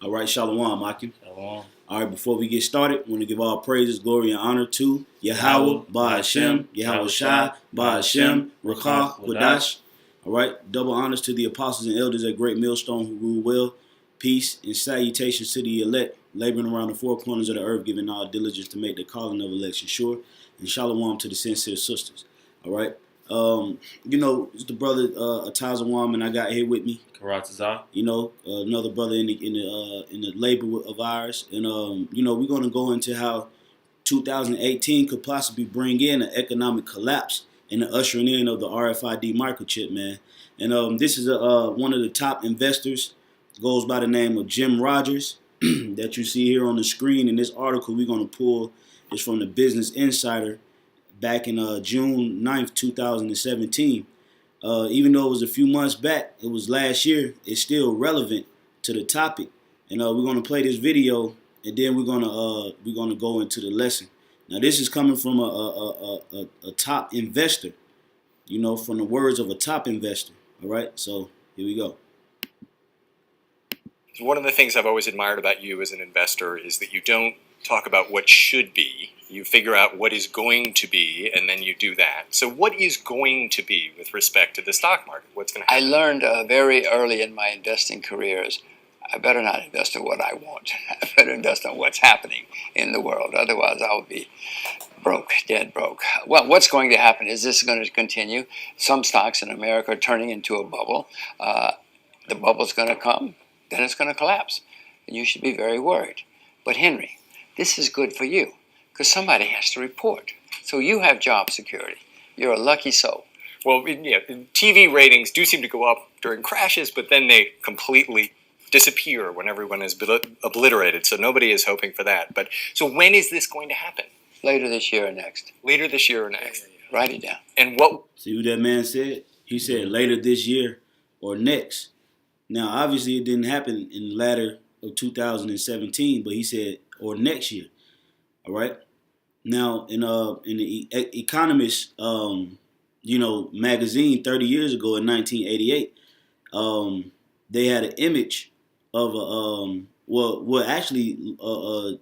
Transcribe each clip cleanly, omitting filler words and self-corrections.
All right, Shalom, Akim. Shalom. All right, before we get started, I want to give all praises, glory, and honor to Yahweh, Ba'Hashem, Yahweh Shai, Ba'Hashem, Rakah, Quadash. All right, double honors to the apostles and elders at Great Millstone who rule well. Peace and salutations to the elect, laboring around the four corners of the earth, giving all diligence to make the calling of election sure. And Shalom to the sincere sisters. All right. It's the brother Atazawam, and I got here with me. Karatazar. Another brother in the labor of ours, and we're gonna go into how 2018 could possibly bring in an economic collapse and the ushering in of the RFID microchip, man. And this is one of the top investors, goes by the name of Jim Rogers, that you see here on the screen. In this article we're gonna pull is from the Business Insider. Back in June 9th, 2017. Even though it was a few months back, it was last year, it's still relevant to the topic. And we're going to play this video, and then we're going to go into the lesson. Now, this is coming from a top investor, from the words of a top investor. All right, so here we go. One of the things I've always admired about you as an investor is that you don't talk about what should be. You figure out what is going to be, and then you do that. So what is going to be with respect to the stock market? What's going to happen? I learned very early in my investing careers, I better not invest in what I want. I better invest in what's happening in the world. Otherwise, I'll be broke, dead broke. Well, what's going to happen? Is this going to continue? Some stocks in America are turning into a bubble. The bubble's going to come, then it's going to collapse. And you should be very worried. But Henry, this is good for you, because somebody has to report. So you have job security. You're a lucky soul. Well, yeah, TV ratings do seem to go up during crashes, but then they completely disappear when everyone is obliterated. So nobody is hoping for that. But so when is this going to happen? Later this year or next. Later this year or next. Write it down. And what? See what that man said? He said later this year or next. Now, obviously, it didn't happen in the latter of 2017, but he said or next year. All right. Now, in the Economist, magazine 30 years ago in 1988, they had an image of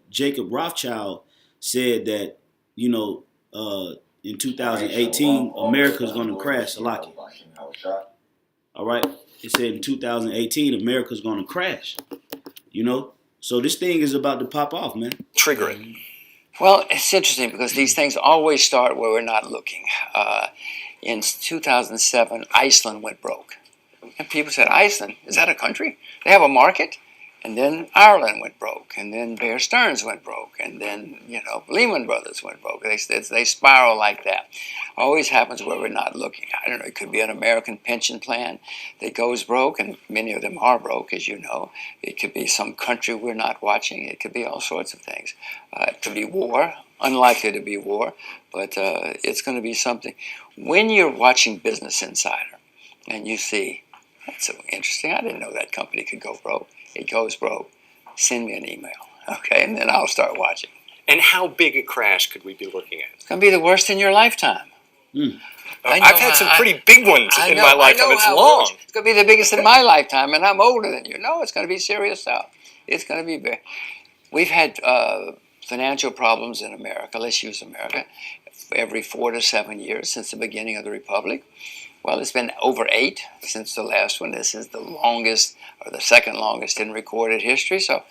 Jacob Rothschild said that in 2018 America's going to crash. Salaki. All right. It said in 2018 America's going to crash. So this thing is about to pop off, man. Trigger it. Well, it's interesting because these things always start where we're not looking. In 2007, Iceland went broke. And people said, Iceland, is that a country? They have a market? And then Ireland went broke. And then Bear Stearns went broke. And then, Lehman Brothers went broke. They spiral like that. Always happens where we're not looking. I don't know, it could be an American pension plan that goes broke, and many of them are broke, as you know. It could be some country we're not watching. It could be all sorts of things. It could be war. Unlikely to be war, but it's going to be something. When you're watching Business Insider and you see, that's so interesting, I didn't know that company could go broke. It goes broke. Send me an email, okay, and then I'll start watching. And how big a crash could we be looking at? It's going to be the worst in your lifetime. I've had some pretty big ones in my lifetime. It's long. It's going to be the biggest in my lifetime, and I'm older than you. No, it's going to be serious stuff. It's going to be big. We've had financial problems in America, let's use America, every 4 to 7 years since the beginning of the Republic. Well, it's been over 8 since the last one. This is the longest, or the second longest in recorded history, so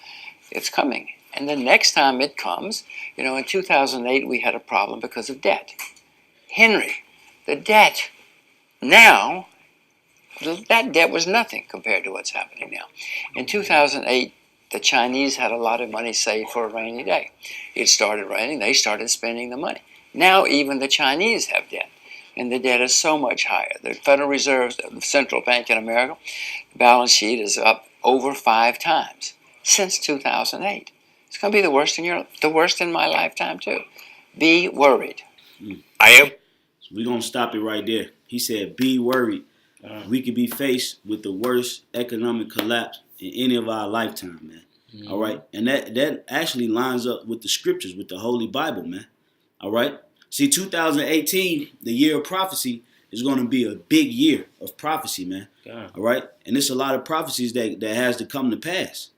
it's coming. And the next time it comes, in 2008 we had a problem because of debt. Henry, the debt now, that debt was nothing compared to what's happening now. In 2008, the Chinese had a lot of money saved for a rainy day. It started raining, they started spending the money. Now even the Chinese have debt, and the debt is so much higher. The Federal Reserve, the central bank in America, the balance sheet is up over 5 times since 2008. It's going to be the worst in my lifetime too. Be worried. I am. So we're going to stop it right there. He said, be worried. We could be faced with the worst economic collapse in any of our lifetime, man. Mm-hmm. All right? And that actually lines up with the scriptures, with the Holy Bible, man. All right? See, 2018, the year of prophecy, is going to be a big year of prophecy, man. Yeah. All right? And there's a lot of prophecies that has to come to pass.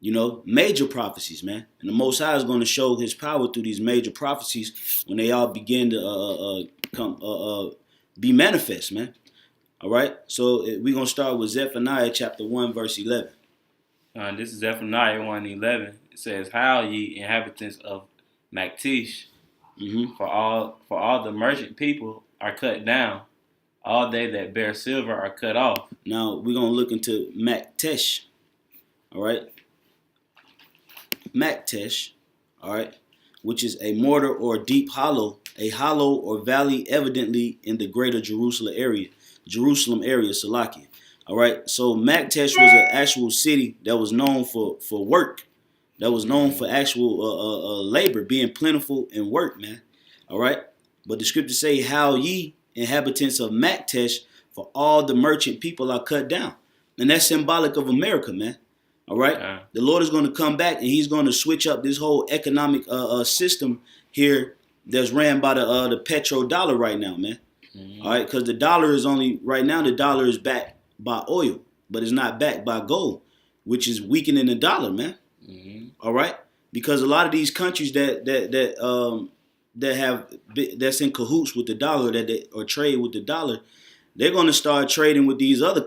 You know, major prophecies, man. And the Most High is going to show His power through these major prophecies when they all begin to be manifest, man. All right. So we're going to start with Zephaniah chapter 1, verse 11. This is Zephaniah 1:11. It says, "Howl ye inhabitants of Maktish, for all the merchant people are cut down, all they that bear silver are cut off." Now we're going to look into Maktesh. All right. Maktesh, all right, which is a mortar or deep hollow, a hollow or valley evidently in the greater Jerusalem area, Salakia. All right, so Maktesh was an actual city that was known for work, that was known for actual labor, being plentiful in work, man. All right, but the scriptures say, "How ye inhabitants of Maktesh, for all the merchant people are cut down," and that's symbolic of America, man. All right, the Lord is going to come back and He's going to switch up this whole economic system here that's ran by the petrodollar right now, man. All right, because the dollar is only right now the dollar is backed by oil, but it's not backed by gold, which is weakening the dollar, man. All right, because a lot of these countries that's in cahoots with the dollar or trade with the dollar, they're going to start trading with these other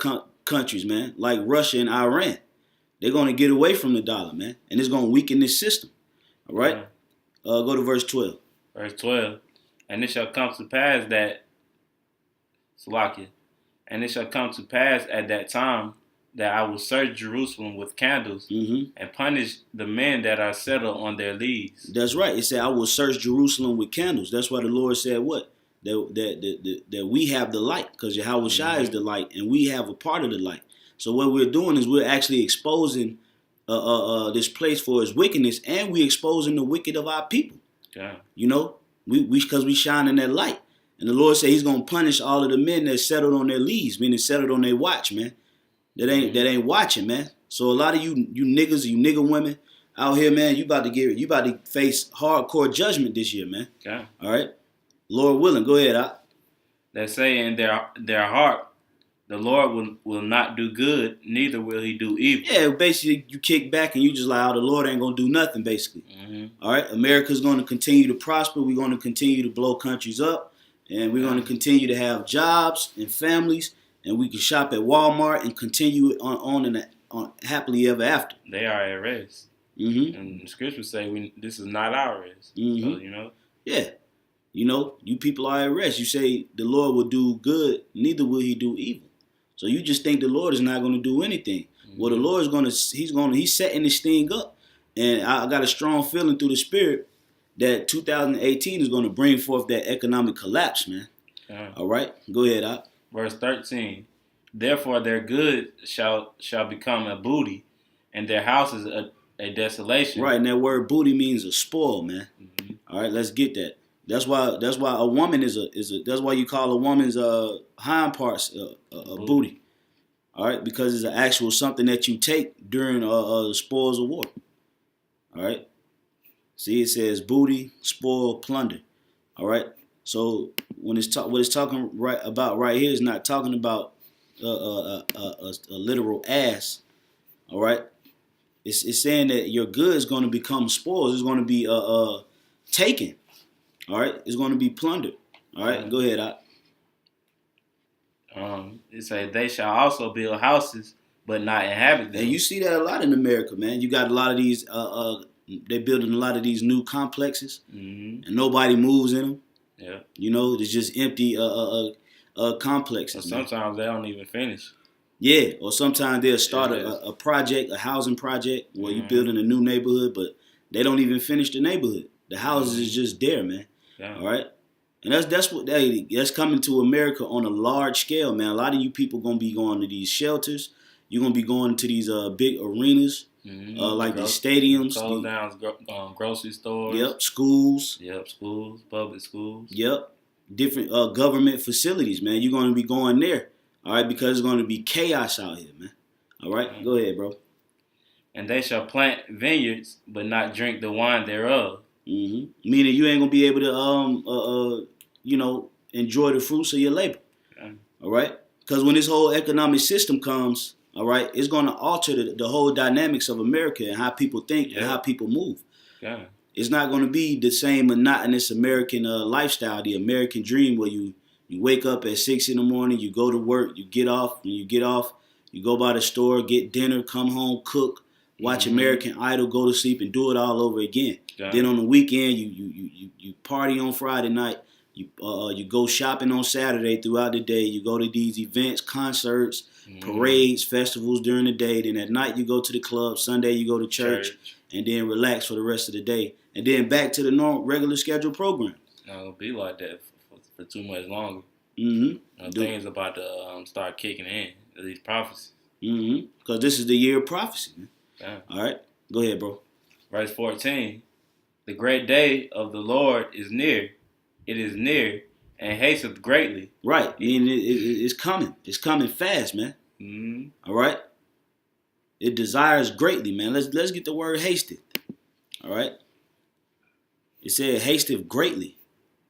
countries, man, like Russia and Iran. They're going to get away from the dollar, man, and it's going to weaken this system. All right? Go to verse 12. Verse 12. "And it shall come to pass that, Salakia, and it shall come to pass at that time that I will search Jerusalem with candles and punish the men that are settled on their leads." That's right. It said, "I will search Jerusalem with candles." That's why the Lord said what? That we have the light, because Yahweh Shai is the light, and we have a part of the light. So what we're doing is we're actually exposing this place for its wickedness, and we're exposing the wicked of our people. Yeah. You know, because we shine in that light. And the Lord said He's gonna punish all of the men that settled on their leads, meaning settled on their watch, man. That ain't watching, man. So a lot of you niggas, you nigga women out here, man, you about to face hardcore judgment this year, man. Yeah. All right, Lord willing, go ahead, Op. That say in their heart, the Lord will not do good, neither will He do evil. Yeah, basically you kick back and you just like, oh, the Lord ain't gonna do nothing, basically. All right, America's gonna continue to prosper. We're gonna continue to blow countries up, and we're gonna continue to have jobs and families, and we can shop at Walmart and continue on happily ever after. They are at rest. And the scriptures say this is not our rest. So, you know. Yeah. You know, you people are at rest. You say the Lord will do good, neither will He do evil. So you just think the Lord is not going to do anything. Well, the Lord is he's setting this thing up. And I got a strong feeling through the Spirit that 2018 is going to bring forth that economic collapse, man. All right, go ahead, Op. Verse 13. "Therefore their goods shall become a booty, and their houses a desolation." Right, and that word booty means a spoil, man. All right, let's get that. That's why a woman is that's why you call a woman's hind parts a booty. All right, because it's an actual something that you take during the spoils of war. All right. See, it says booty, spoil, plunder. All right. So when what it's talking about right here is not talking about a literal ass. All right. It's saying that your goods is going to become spoils. It's going to be taken. All right, it's going to be plundered. All right, go ahead, Op. It says they shall also build houses, but not inhabit them. And you see that a lot in America, man. You got a lot of these. They're building a lot of these new complexes, and nobody moves in them. Yeah, you know, it's just empty complexes. Or sometimes they don't even finish. Yeah, or sometimes they'll start a project, a housing project, where you're building a new neighborhood, but they don't even finish the neighborhood. The houses is just there, man. Yeah. All right, and that's coming to America on a large scale, man. A lot of you people gonna be going to these shelters. You're gonna be going to these big arenas, like these stadiums, close down grocery stores. Yep, schools. Yep, schools, public schools. Yep, different government facilities, man. You're gonna be going there, all right, because it's gonna be chaos out here, man. All right, go ahead, bro. "And they shall plant vineyards, but not drink the wine thereof." Meaning you ain't gonna be able to enjoy the fruits of your labor. All right, because when this whole economic system comes, all right, it's going to alter the whole dynamics of America and how people think and how people move. Yeah. It's not going to be the same monotonous American lifestyle, the American dream where you wake up at 6 in the morning, you go to work, you get off. When you get off, you go by the store, get dinner, come home, cook, watch American Idol, go to sleep, and do it all over again. Yeah. Then on the weekend, you party on Friday night. You go shopping on Saturday throughout the day. You go to these events, concerts, parades, festivals during the day. Then at night you go to the club. Sunday you go to church. And then relax for the rest of the day. And then back to the normal, regular scheduled program. It'll be like that for too much longer. Things about to start kicking in, these prophecies. Because this is the year of prophecy, man. Yeah. All right, go ahead, bro. Verse 14, the great day of the Lord is near. It is near and hasteth greatly. Right, and it's coming. It's coming fast, man. All right. It desires greatly, man. Let's get the word hasted. All right. It said hasteth greatly.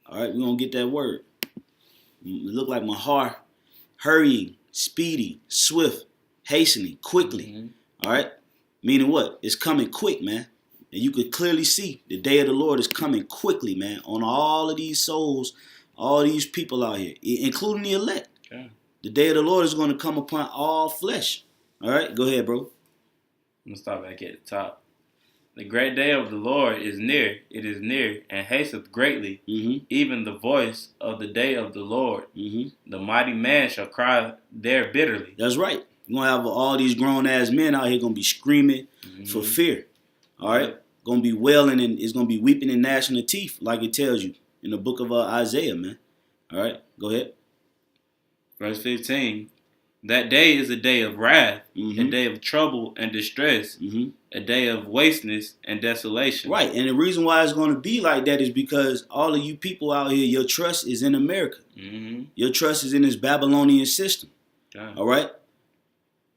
All right, we're going to get that word. It look like mahar, hurrying, speedy, swift, hastening, quickly. All right. Meaning what? It's coming quick, man. And you could clearly see the day of the Lord is coming quickly, man, on all of these souls, all these people out here, including the elect. Yeah. The day of the Lord is going to come upon all flesh. All right, go ahead, bro. I'm going to start back at the top. The great day of the Lord is near. It is near and hasteth greatly. Even the voice of the day of the Lord. The mighty man shall cry there bitterly. That's right. You're going to have all these grown-ass men out here going to be screaming for fear. All right? Going to be wailing and it's going to be weeping and gnashing of teeth like it tells you in the book of Isaiah, man. All right? Go ahead. Verse 15. That day is a day of wrath, a day of trouble and distress, a day of wasteness and desolation. Right, and the reason why it's going to be like that is because all of you people out here, your trust is in America. Your trust is in this Babylonian system. All right?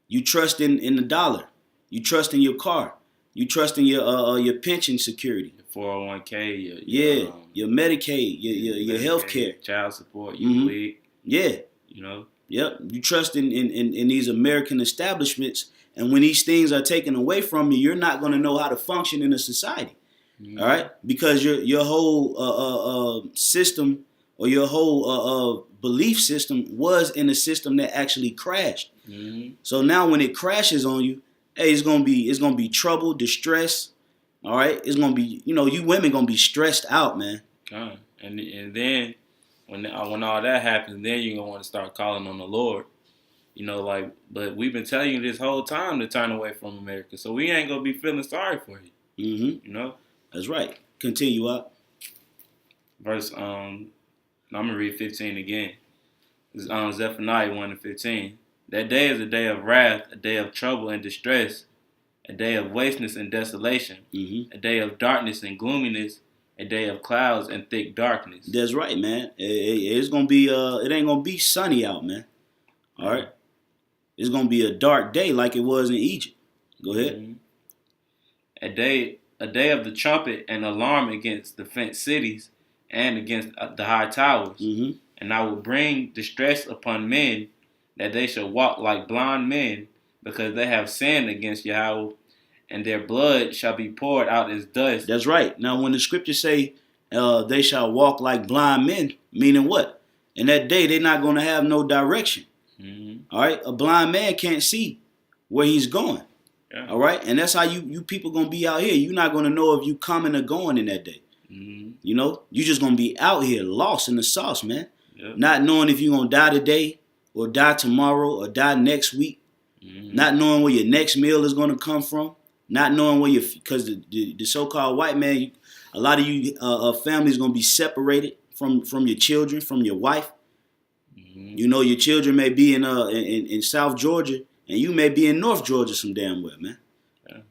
You trust in the dollar. You trust in your car. You trust in your pension security. Your 401k. Your Medicaid, your health care. Child support, your WIC. Yeah. You know? Yep, you trust in these American establishments, and when these things are taken away from you, you're not going to know how to function in a society, all right? Because your whole system or your whole belief system was in a system that actually crashed. So now when it crashes on you, hey, it's gonna be trouble, distress, all right? It's gonna be, you women gonna be stressed out, man. And then. When all that happens, then you're going to want to start calling on the Lord. But we've been telling you this whole time to turn away from America. So we ain't going to be feeling sorry for you. That's right. Continue up. Verse, I'm going to read 15 again. It's Zephaniah 1:15. That day is a day of wrath, a day of trouble and distress, a day of wasteness and desolation, a day of darkness and gloominess, a day of clouds and thick darkness. That's right, man. It's gonna be it ain't gonna be sunny out, man. All right. It's gonna be a dark day like it was in Egypt. Go ahead. A day of the trumpet and alarm against the fenced cities and against the high towers. And I will bring distress upon men, that they shall walk like blind men, because they have sinned against Yahweh. And their blood shall be poured out as dust. That's right. Now, when the scriptures say they shall walk like blind men, meaning what? In that day, they're not going to have no direction. All right? A blind man can't see where he's going. Yeah. All right? And that's how you people going to be out here. You're not going to know if you coming or going in that day. You're just going to be out here lost in the sauce, man. Yep. Not knowing if you're going to die today or die tomorrow or die next week. Not knowing where your next meal is going to come from. Not knowing where because the so-called white man, a lot of you families going to be separated from your children, from your wife. Your children may be in South Georgia, and you may be in North Georgia some damn well, man.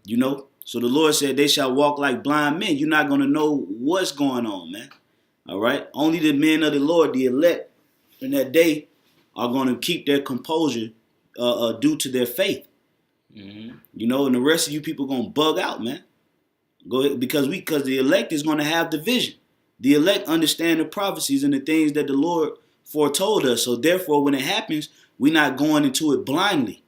Yeah. So the Lord said they shall walk like blind men. You're not going to know what's going on, man. All right? Only the men of the Lord, the elect, in that day are going to keep their composure due to their faith. And the rest of you people gonna bug out, man. Go ahead, because the elect is gonna have the vision. The elect understand the prophecies and the things that the Lord foretold us. So therefore, when it happens, we're not going into it blindly.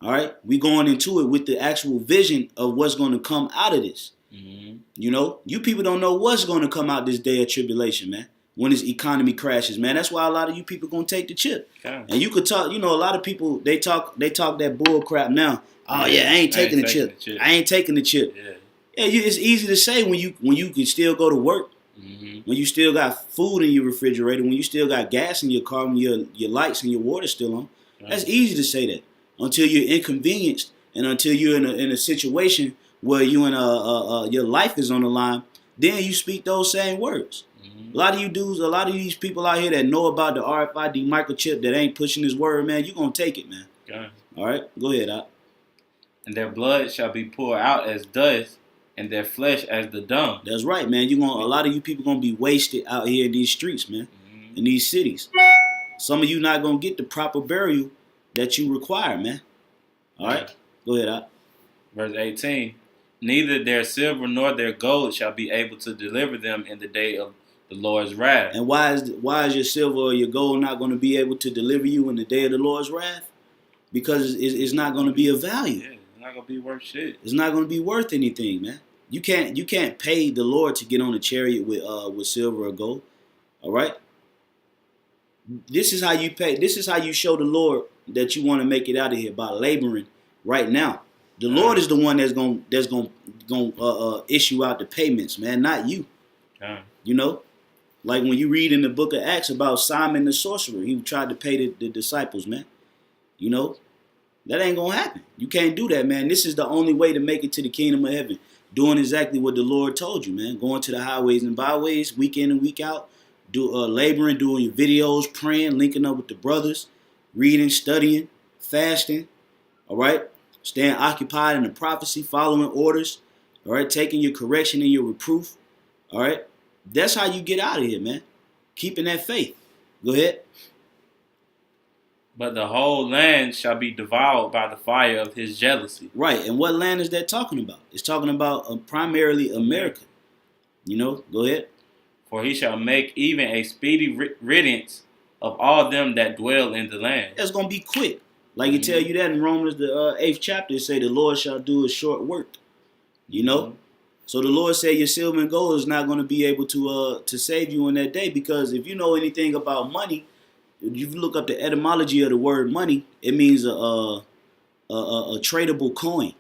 All right, we going into it with the actual vision of what's going to come out of this. Mm-hmm. You know, you people don't know what's going to come out this day of tribulation, man. When this economy crashes, man. That's why a lot of you people gonna take the chip. Okay. And you could talk, you know, a lot of people they talk that bull crap now. Oh yeah, I ain't taking the chip. I ain't taking the chip. Yeah, it's easy to say when you can still go to work, when you still got food in your refrigerator, when you still got gas in your car, when your lights and your water's still on. That's easy to say that until you're inconvenienced and until you're in a situation where you your life is on the line. Then you speak those same words. A lot of you dudes, a lot of these people out here that know about the RFID microchip that ain't pushing this word, man, you gonna take it, man. Okay. All right, go ahead, Doc. And their blood shall be poured out as dust, and their flesh as the dung. That's right, man. A lot of you people gonna be wasted out here in these streets, man, in these cities. Some of you not gonna get the proper burial that you require, man. All right, go ahead, Doc. Verse 18. Neither their silver nor their gold shall be able to deliver them in the day of the Lord's wrath. And why is your silver or your gold not going to be able to deliver you in the day of the Lord's wrath? Because it's not going to be of value. Yeah, it's not going to be worth shit. It's not going to be worth anything, man. You can't pay the Lord to get on a chariot with silver or gold. All right. This is how you pay. This is how you show the Lord that you want to make it out of here, by laboring right now. The Lord is the one that's going issue out the payments, man, not you. You know. Like when you read in the book of Acts about Simon the sorcerer, he tried to pay the disciples, man. You know, that ain't going to happen. You can't do that, man. This is the only way to make it to the kingdom of heaven. Doing exactly what the Lord told you, man. Going to the highways and byways, week in and week out. Laboring, doing your videos, praying, linking up with the brothers, reading, studying, fasting. All right? Staying occupied in the prophecy, following orders. All right? Taking your correction and your reproof. All right? That's how you get out of here, man. Keeping that faith. Go ahead. But the whole land shall be devoured by the fire of his jealousy. Right. And what land is that talking about? It's talking about primarily America. You know, go ahead. For he shall make even a speedy riddance of all them that dwell in the land. That's going to be quick. Like it tell you that in Romans, the 8th chapter, it say the Lord shall do a short work. You know? So the Lord said your silver and gold is not going to be able to save you in that day, because if you know anything about money, if you look up the etymology of the word money, it means a tradable coin.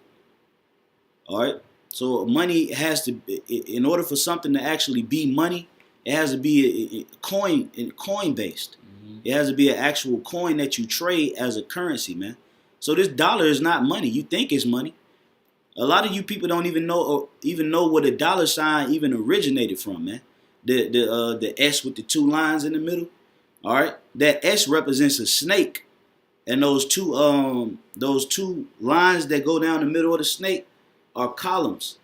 All right. So money has to, in order for something to actually be money, it has to be a coin based. It has to be an actual coin that you trade as a currency, man. So this dollar is not money. You think it's money. A lot of you people don't even know what a dollar sign even originated from, man. The S with the two lines in the middle. All right, that S represents a snake, and those two lines that go down the middle of the snake are columns.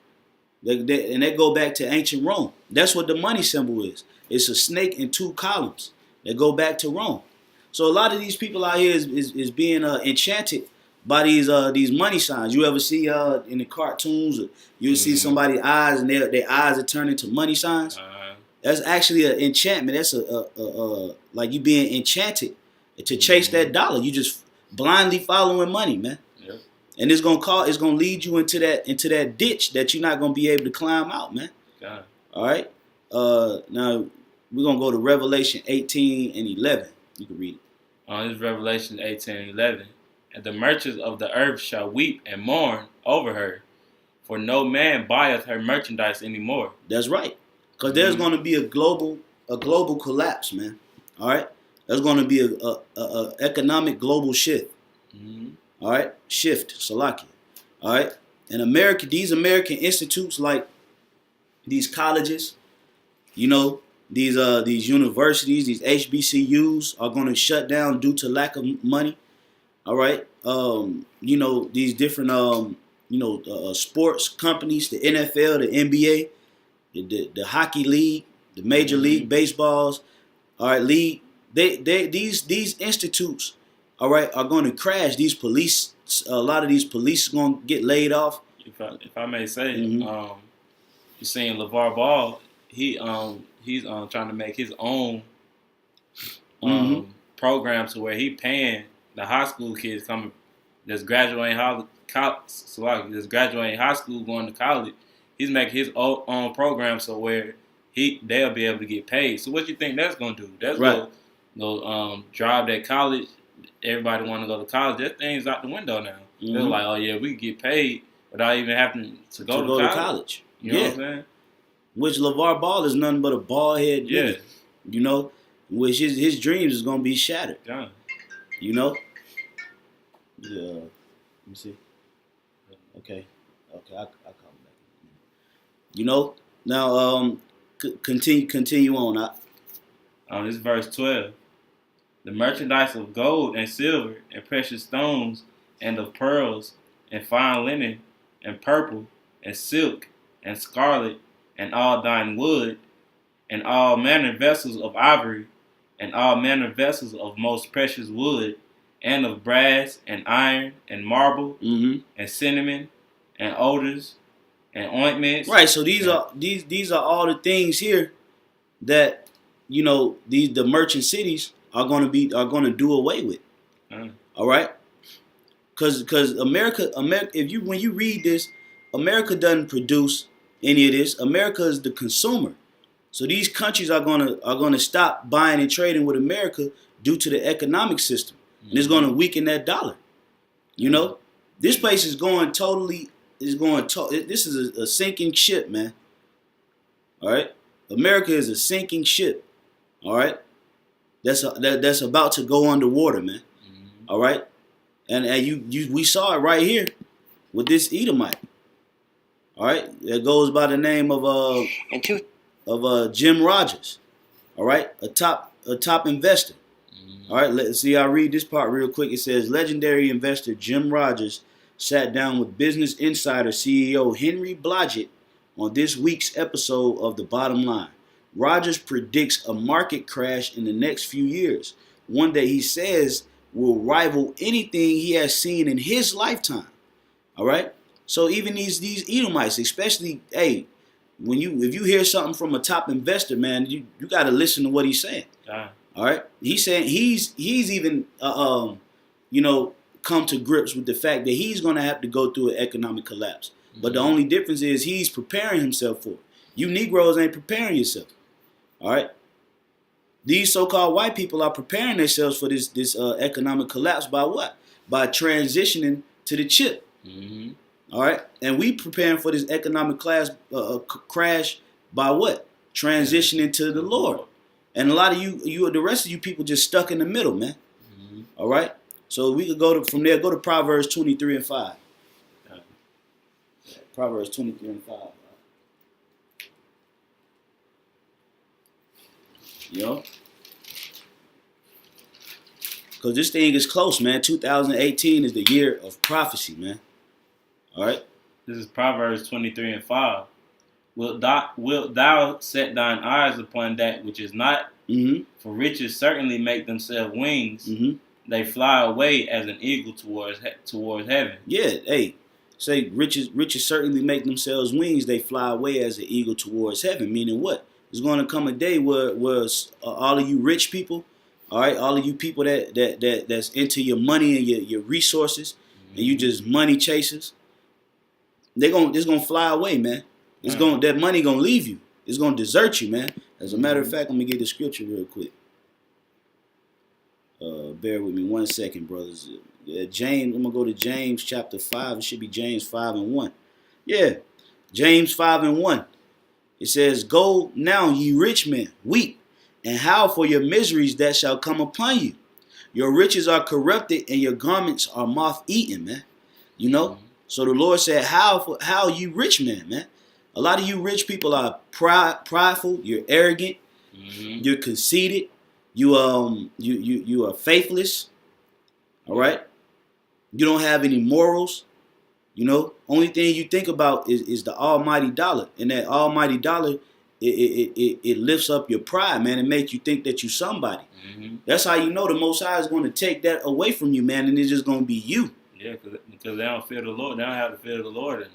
And they go back to ancient Rome. That's what the money symbol is. It's a snake and two columns that go back to Rome. So a lot of these people out here is being enchanted by these money signs. You ever see in the cartoons, you see somebody's eyes and their eyes are turned into money signs? That's actually an enchantment. That's like you being enchanted to chase that dollar. You just blindly following money, man. Yep. And it's gonna lead you into that ditch that you're not gonna be able to climb out, man. God. All right. Now we're gonna go to Revelation 18 and 11. You can read it. This is Revelation 18 and 11. And the merchants of the earth shall weep and mourn over her, for no man buyeth her merchandise anymore. That's right. Because there's going to be a global collapse, man. All right? There's going to be a economic global shift. All right? Shift, Salakia. All right? And these American institutes, like these colleges, you know, these universities, these HBCUs are going to shut down due to lack of money. All right? You know, these different, sports companies, the NFL, the NBA, the hockey league, the major league baseballs, all right, league. These institutes, all right, are going to crash. A lot of these police are going to get laid off. If I may say, you're seeing LeVar Ball. He's trying to make his own program to where he paying the high school kids coming that's graduating high school, going to college, he's making his own program so where they'll be able to get paid. So what you think that's gonna do? That's Right. gonna drive that college. Everybody want to go to college. That thing's out the window now. They're Mhm. like, oh yeah, we can get paid without even having to go to college. You know what I'm saying? Which LeVar Ball is nothing but a bald head Yeah. nigga. You know, which his dreams is gonna be shattered. Yeah. You know. Yeah. Let me see. Okay. I'll come back. You know. Now, continue on. This is verse 12. The merchandise of gold and silver and precious stones and of pearls and fine linen and purple and silk and scarlet and all thine wood and all manner vessels of ivory and all manner vessels of most precious wood and of brass and iron and marble Mm-hmm. and cinnamon and odors and ointments. Right. So these are all the things here that the merchant cities are going to do away with. All right. Because America, if when you read this, America doesn't produce any of this. America is the consumer. So these countries are gonna stop buying and trading with America due to the economic system, and it's gonna weaken that dollar. You know, this place is going totally. This is a sinking ship, man. All right, America is a sinking ship. All right, that's about to go underwater, man. All right, and we saw it right here with this Edomite. All right, it goes by the name of Jim Rogers. All right, a top investor. All right, let's see. I'll read this part real quick. It says legendary investor Jim Rogers sat down with Business Insider CEO Henry Blodgett on this week's episode of The Bottom Line. Rogers predicts a market crash in the next few years, one that he says will rival anything he has seen in his lifetime. All right, so even these Edomites, especially, hey, if you hear something from a top investor, man, you got to listen to what he's saying. All right, he's saying he's even come to grips with the fact that he's going to have to go through an economic collapse. But the only difference is he's preparing himself for it. You Negroes ain't preparing yourself. All right, these so-called white people are preparing themselves for this economic collapse by what? By transitioning to the chip. Mm-hmm. All right, and we preparing for this economic crash by what? Transitioning to the Lord. And a lot of the rest of you people just stuck in the middle, man. Mm-hmm. All right, so we could go to Proverbs 23 and 5. Proverbs 23 and 5. Because this thing is close, man. 2018 is the year of prophecy, man. All right. This is Proverbs 23 and 5. Wilt thou set thine eyes upon that which is not? Mm-hmm. For riches certainly make themselves wings. Mm-hmm. They fly away as an eagle towards heaven. Yeah, hey, say riches certainly make themselves wings. They fly away as an eagle towards heaven. Meaning what? There's going to come a day where all of you rich people, all right, all of you people that's into your money and your resources, and you just money chasers. It's gonna fly away, man. That money gonna leave you. It's gonna desert you, man. As a matter of fact, let me get the scripture real quick. Bear with me 1 second, brothers. James, I'm gonna go to James chapter 5. It should be James 5 and 1. Yeah, James 5 and 1. It says, "Go now, ye rich men, weep and howl for your miseries that shall come upon you. Your riches are corrupted and your garments are moth-eaten," man. You know. So the Lord said, how you rich men, man. A lot of you rich people are prideful. You're arrogant. Mm-hmm. You're conceited. You are faithless. All right. You don't have any morals. Only thing you think about is the almighty dollar, and that almighty dollar, it lifts up your pride, man, and makes you think that you're somebody. Mm-hmm. That's how you know the Most High is going to take that away from you, man, and it's just going to be you. Yeah, because they don't fear the Lord. They don't have to fear the Lord. And,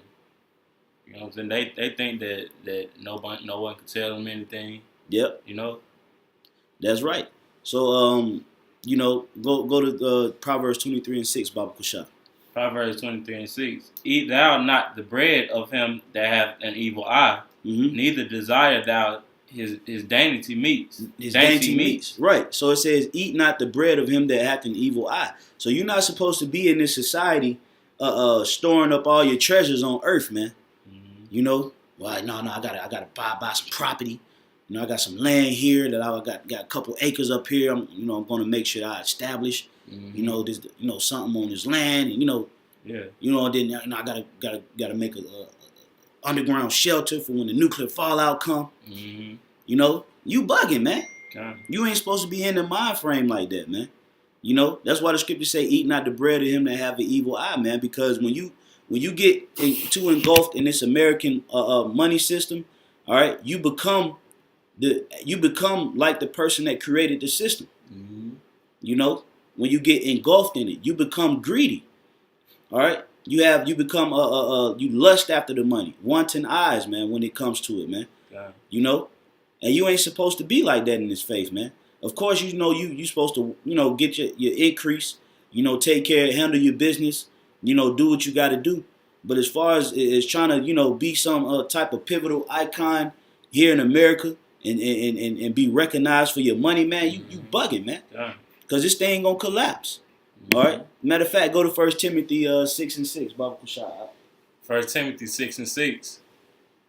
you know what I'm saying? They think that no one can tell them anything. Yep. That's right. So, go to Proverbs 23 and 6, Baba Kusha. Proverbs 23:6. Eat thou not the bread of him that hath an evil eye, neither desire thou his dainty meats. His dainty meats. Right. So it says, eat not the bread of him that hath an evil eye. So you're not supposed to be in this society storing up all your treasures on earth, man. You know, well, no, I gotta buy some property. You know, I got some land here that I got a couple acres up here. I'm gonna make sure I establish. You know, this, something on this land, and then I gotta make a underground shelter for when the nuclear fallout come. You know, you bugging, man. You ain't supposed to be in the mind frame like that, man. You know, that's why the scriptures say, "Eat not the bread of him that have an evil eye," man. Because when you get too engulfed in this American money system, all right, you become like the person that created the system. You know, when you get engulfed in it, you become greedy. All right, you become you lust after the money, wanting eyes, man. When it comes to it, man, you know, and you ain't supposed to be like that in this faith, man. Of course, you supposed to get your increase, take care, handle your business, do what you got to do. But as far as trying to be some type of pivotal icon here in America and be recognized for your money, man, you bugging, man. Because this thing gonna collapse. All right. Matter of fact, go to 1 Timothy 6:6. Baba Kushai. 1 Timothy 6:6.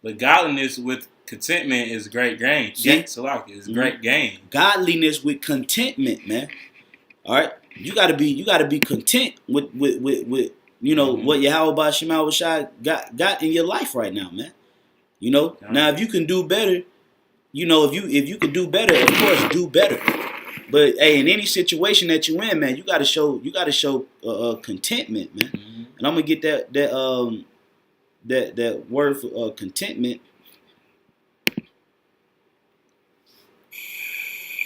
But godliness with contentment is great gain. It's great gain. Godliness with contentment, man. All right. You gotta be content with what Yahweh Shema Shai got in your life right now, man. Now if you can do better, if you can do better, of course do better. But hey, in any situation that you in, man, you gotta show contentment, man. And I'm gonna get that word for contentment.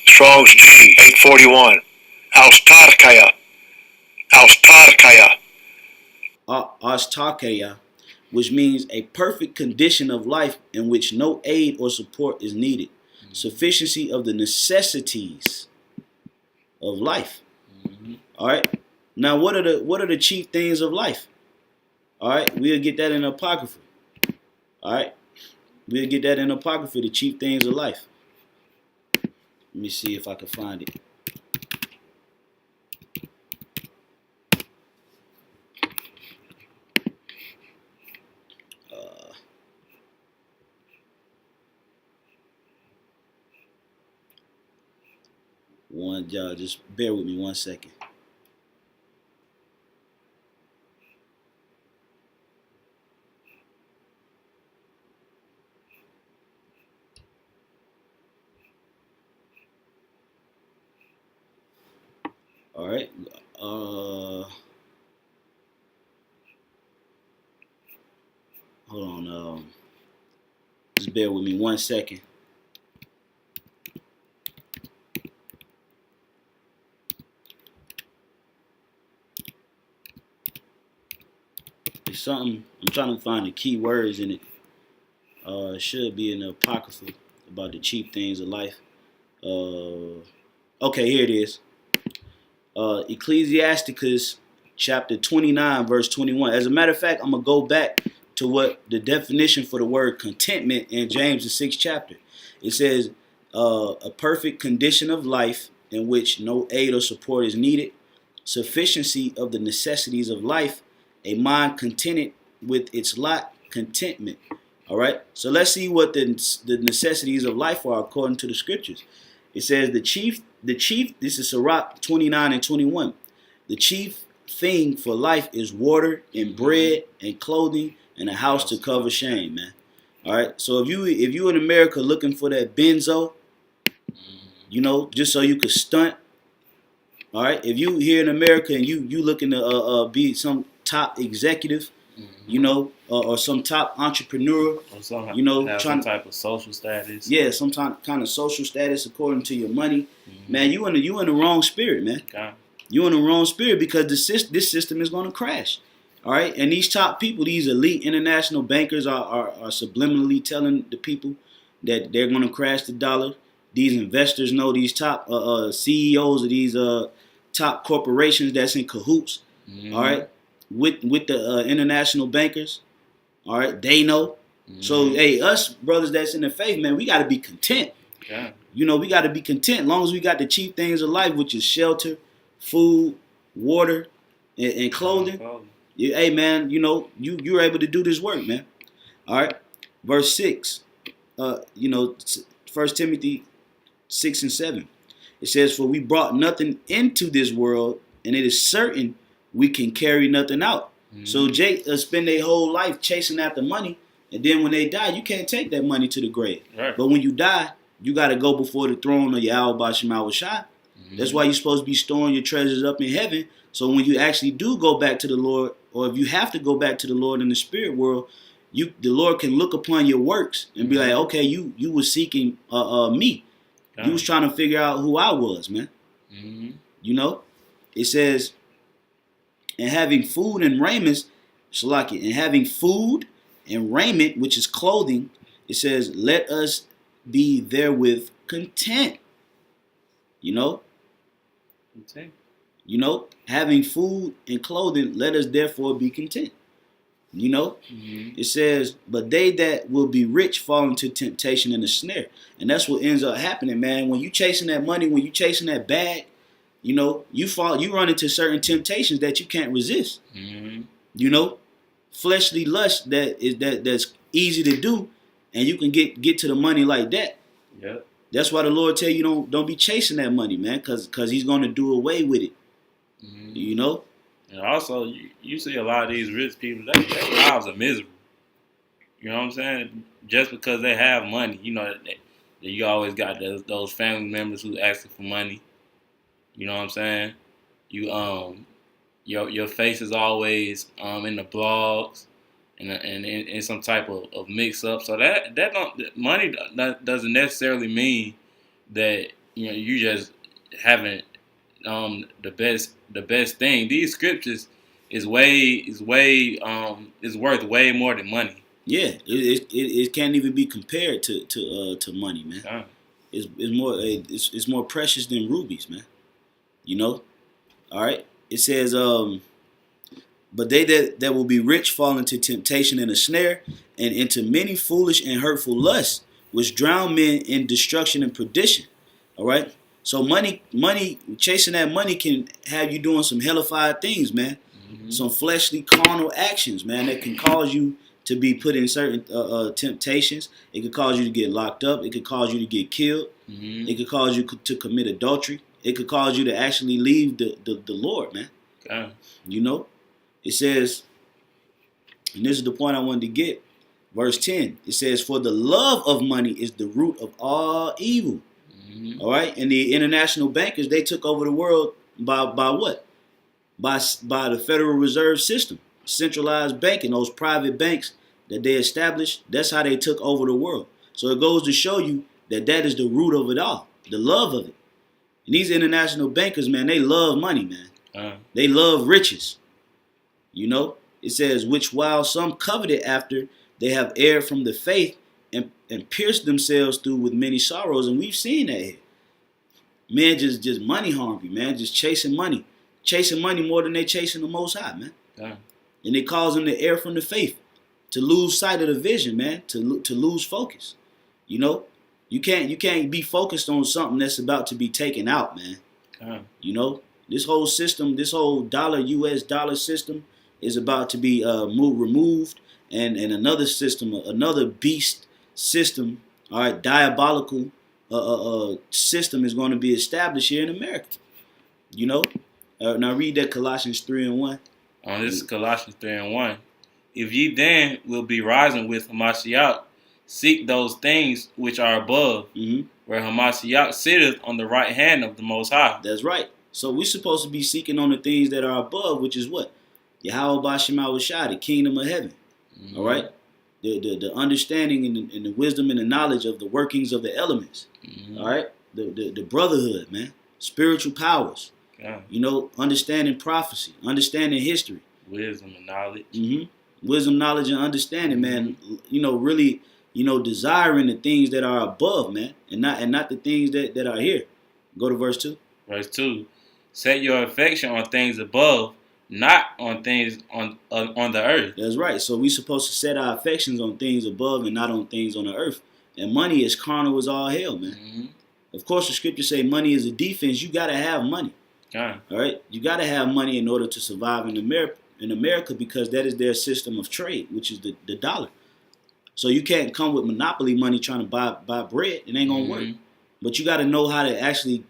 Strong's G 841. Austarkaya. Austarkaya, which means a perfect condition of life in which no aid or support is needed. Sufficiency of the necessities of life. All right. Now, what are the chief things of life? All right. We'll get that in Apocrypha. All right. We'll get that in Apocrypha, the chief things of life. Let me see if I can find it. Just bear with me 1 second. All right. Hold on. Just bear with me 1 second. It's something. I'm trying to find the key words in it. It should be in the Apocrypha about the cheap things of life. Okay, here it is. Ecclesiasticus chapter 29, verse 21. As a matter of fact, I'm going to go back to what the definition for the word contentment in James, the 6th chapter. It says, a perfect condition of life in which no aid or support is needed, sufficiency of the necessities of life, a mind contented with its lot, contentment. All right. So let's see what the necessities of life are according to the scriptures. It says the chief. This is Sirach 29 and 21. The chief thing for life is water and bread and clothing and a house to cover shame, man. All right. So if you in America looking for that benzo, just so you could stunt. All right. If you here in America and you looking to be some top executive, or some top entrepreneur, or some, trying some type of social status. Yeah, some kind of social status according to your money. Man, you in the wrong spirit, man. Okay. You in the wrong spirit because this system is going to crash. All right, and these top people, these elite international bankers are subliminally telling the people that they're going to crash the dollar. These investors know these top CEOs of these top corporations that's in cahoots. All right. with the international bankers. All right, they know. Mm-hmm. So hey, us brothers that's in the faith, man, we got to be content. Yeah. We got to be content as long as we got the cheap things of life, which is shelter, food, water, and clothing. Hey man, you're able to do this work, man. All right, verse 6. 1 Timothy 6 and 7. It says, "For we brought nothing into this world, and it is certain we can carry nothing out." Mm-hmm. So Jake spend their whole life chasing after money, and then when they die, you can't take that money to the grave. Right. But when you die, you got to go before the throne of Yahweh Shema Shai. Mm-hmm. That's why you're supposed to be storing your treasures up in heaven. So when you actually do go back to the Lord, or if you have to go back to the Lord in the spirit world, the Lord can look upon your works and be like, okay, you were seeking me. You was trying to figure out who I was, man. Mm-hmm. It says, and having food and raiment, and having food and raiment, which is clothing, it says, let us be therewith content. Content. Having food and clothing, let us therefore be content. Mm-hmm. It says, but they that will be rich fall into temptation and a snare. And that's what ends up happening, man. When you chasing that money, when you chasing that bag, you run into certain temptations that you can't resist. Mm-hmm. Fleshly lust that's easy to do, and you can get to the money like that. Yep. That's why the Lord tell you don't be chasing that money, man, because he's going to do away with it. Mm-hmm. And also, you see a lot of these rich people, their lives are miserable. You know what I'm saying? Just because they have money, that you always got those family members who asking for money. You know what I'm saying? Your face is always in the blogs and in some type of mix up. So money doesn't necessarily mean that you just haven't the best thing. These scriptures is worth way more than money. Yeah, it can't even be compared to money, man. Yeah. It's more precious than rubies, man. All right. It says, but they that will be rich fall into temptation and a snare, and into many foolish and hurtful lusts, which drown men in destruction and perdition. All right. So money, chasing that money can have you doing some hellified things, man. Mm-hmm. Some fleshly, carnal actions, man, that can cause you to be put in certain temptations. It could cause you to get locked up. It could cause you to get killed. Mm-hmm. It could cause you to commit adultery. It could cause you to actually leave the Lord, man. Okay. It says, and this is the point I wanted to get, verse 10. It says, for the love of money is the root of all evil. Mm-hmm. All right, and the international bankers, they took over the world by what? By the Federal Reserve System, centralized banking, those private banks that they established. That's how they took over the world. So it goes to show you that is the root of it all, the love of it. And these international bankers, man, they love money, man. They love riches. It says, which while some coveted after, they have erred from the faith and pierced themselves through with many sorrows. And we've seen that here. Man, just money hungry, man, just chasing money more than they chasing the Most High, man. Yeah. And it causes them to err from the faith, to lose sight of the vision, man, to lose focus. You can't be focused on something that's about to be taken out, man. Yeah. This whole system, this whole US dollar system is about to be removed, and another system, another beast system, all right, diabolical system is going to be established here in America. Now read that Colossians 3 and 1. This is Colossians 3 and 1. If ye then will be rising with Hamashiach, seek those things which are above, mm-hmm. where Hamashiach sitteth on the right hand of the Most High. That's right. So we're supposed to be seeking on the things that are above, which is what? Yahweh Shema Shai, the kingdom of heaven. Mm-hmm. All right? The understanding and the wisdom and the knowledge of the workings of the elements. Mm-hmm. All right? The brotherhood, man. Spiritual powers. Yeah. Understanding prophecy, understanding history. Wisdom and knowledge. Mm-hmm. Wisdom, knowledge, and understanding, man. Really, desiring the things that are above, man, and not the things that are here. Go to verse 2. Verse 2. Set your affection on things above, not on things on the earth. That's right. So we supposed to set our affections on things above and not on things on the earth. And money is carnal as all hell, man. Mm-hmm. Of course, the scriptures say money is a defense. You got to have money. Okay. All right? You got to have money in order to survive in America because that is their system of trade, which is the dollar. So you can't come with monopoly money trying to buy bread. It ain't going to work. But you got to know how to actually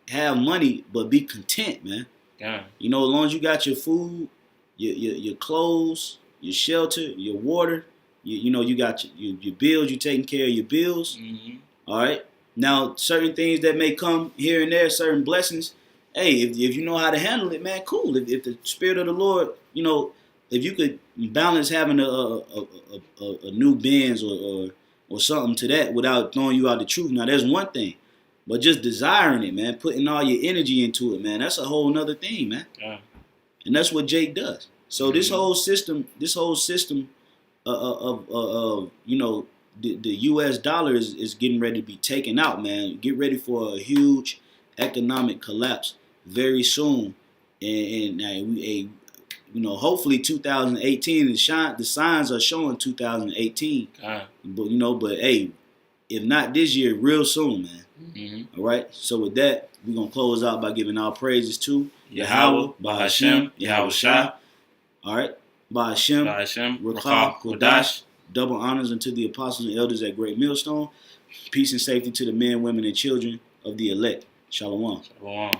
have money but be content, man. Yeah. You know, as long as you got your food, your clothes, your shelter, your water, you know, you got your bills, you taking care of your bills. Mm-hmm. All right? Now, certain things that may come here and there, certain blessings, hey, if you know how to handle it, man, cool. If the Spirit of the Lord, you know, if you could balance having a new Benz or something to that without throwing you out the truth, now that's one thing. But just desiring it, man, putting all your energy into it, man, that's a whole nother thing, man. Yeah. And that's what Jake does. So this whole system of you know, the U.S. dollar is getting ready to be taken out, man. Get ready for a huge economic collapse very soon, and you know, hopefully 2018. The signs are showing 2018. But you know, but hey, if not this year, real soon, man. Mm-hmm. All right. So with that, we're gonna close out by giving our praises to Yahweh, Bahashem, Yahweh Shah. All right. Bahashem, Rakah, Kodash. Double honors unto the apostles and elders at Great Millstone. Peace and safety to the men, women, and children of the elect. Shalom. Shalom.